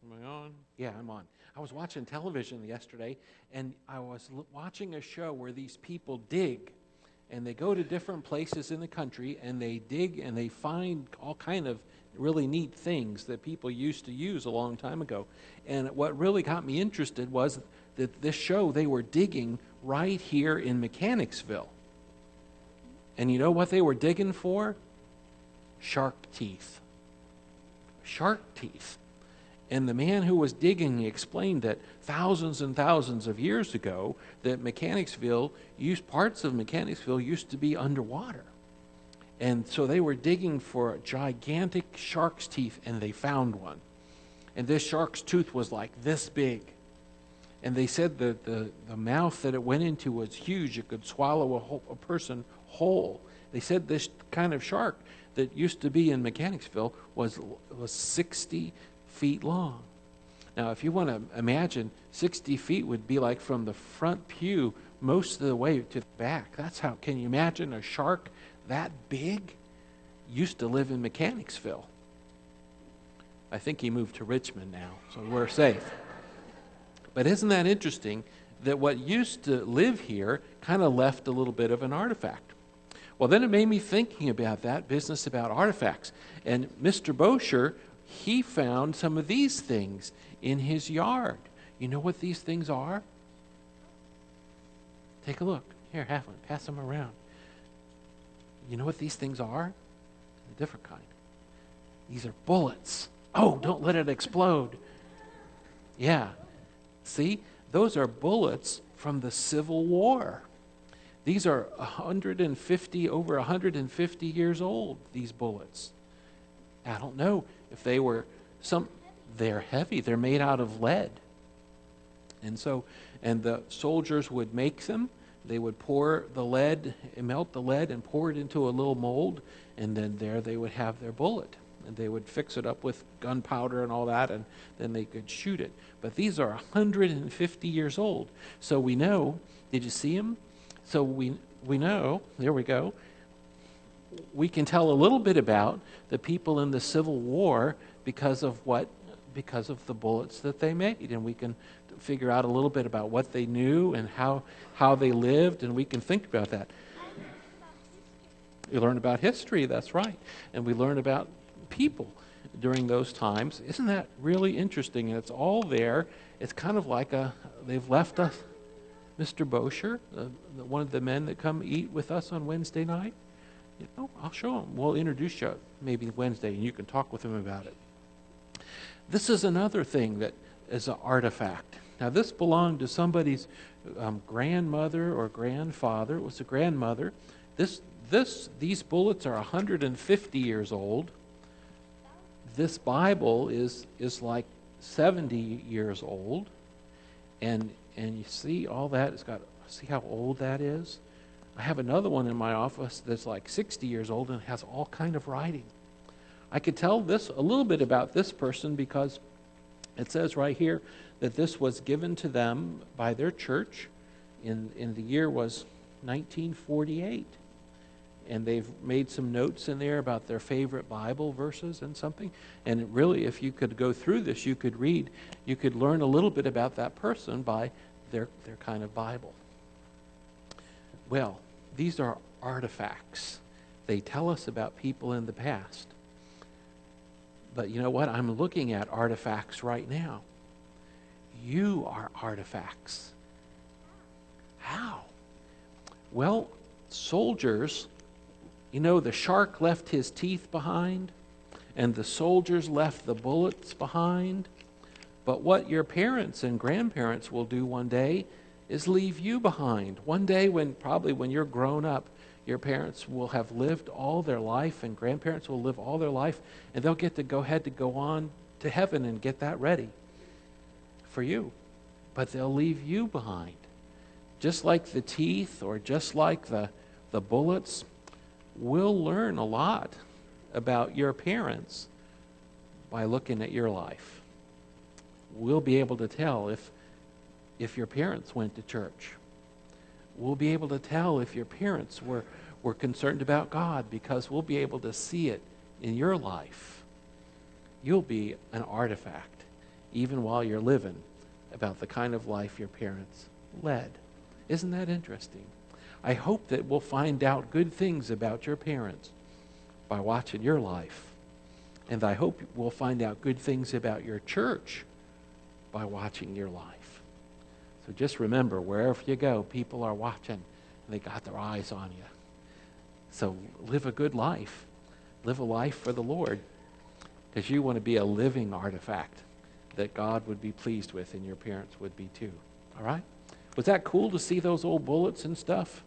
Am I on? Yeah, I'm on. I was watching television yesterday, and I was watching a show where these people dig, and they go to different places in the country, and they dig, and they find all kind of really neat things that people used to use a long time ago. And what really got me interested was that this show, they were digging right here in Mechanicsville. And you know what they were digging for? Shark teeth. Shark teeth. And the man who was digging explained that thousands and thousands of years ago, that parts of Mechanicsville used to be underwater. And so they were digging for gigantic shark's teeth, and they found one. And this shark's tooth was like this big. And they said that the mouth that it went into was huge. It could swallow a person whole. They said this kind of shark that used to be in Mechanicsville was 60 feet long. Now, if you want to imagine, 60 feet would be like from the front pew most of the way to the back. That's how, can you imagine a shark that big? Used to live in Mechanicsville. I think he moved to Richmond now, so we're safe. But isn't that interesting that what used to live here kind of left a little bit of an artifact? Well, then it made me thinking about that business about artifacts. And Mr. Bosher, he found some of these things in his yard. You know what these things are? Take a look. Here, have one. Pass them around. You know what these things are? A different kind. These are bullets. Oh, don't let it explode. Yeah. See? Those are bullets from the Civil War. These are over 150 years old, these bullets. I don't know if they were they're heavy. They're made out of lead. And the soldiers would make them. They would pour the lead, melt the lead, and pour it into a little mold, and then there they would have their bullet. And they would fix it up with gunpowder and all that, and then they could shoot it. But these are 150 years old. So we know, did you see them? So we know, there we go, we can tell a little bit about the people in the Civil War because of the bullets that they made. And we can figure out a little bit about what they knew and how they lived, and we can think about that. We learn about history, that's right. And we learn about people during those times. Isn't that really interesting? And it's all there. It's kind of like they've left us, Mr. Bosher, one of the men that come eat with us on Wednesday night. You know, I'll show him. We'll introduce you maybe Wednesday, and you can talk with him about it. This is another thing that is an artifact. Now, this belonged to somebody's grandmother or grandfather. It was a grandmother. These bullets are 150 years old. This Bible is like 70 years old, and you see all that. See how old that is? I have another one in my office that's like 60 years old and has all kind of writing. I could tell this a little bit about this person because it says right here that this was given to them by their church in the year was 1948. And they've made some notes in there about their favorite Bible verses and something. And really, if you could go through this, you could learn a little bit about that person by their kind of Bible. Well, these are artifacts. They tell us about people in the past. But you know what? I'm looking at artifacts right now. You are artifacts. How? Well, soldiers, you know, the shark left his teeth behind, and the soldiers left the bullets behind. But what your parents and grandparents will do one day is leave you behind. One day, when you're grown up, Your parents will have lived all their life, and grandparents will live all their life, and they'll get to go on to heaven and get that ready for you. But they'll leave you behind. Just like the teeth or just like the bullets, we'll learn a lot about your parents by looking at your life. We'll be able to tell if your parents went to church. We'll be able to tell if your parents were concerned about God, because we'll be able to see it in your life. You'll be an artifact, even while you're living, about the kind of life your parents led. Isn't that interesting? I hope that we'll find out good things about your parents by watching your life. And I hope we'll find out good things about your church by watching your life. So just remember, wherever you go, people are watching, and they got their eyes on you. So live a good life. Live a life for the Lord, because you want to be a living artifact that God would be pleased with, and your parents would be too. All right? Was that cool to see those old bullets and stuff?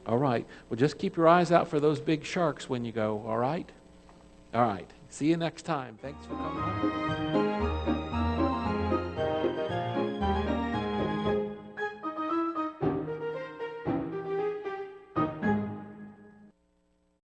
All right. Well, just keep your eyes out for those big sharks when you go, all right? All right. See you next time. Thanks for coming on.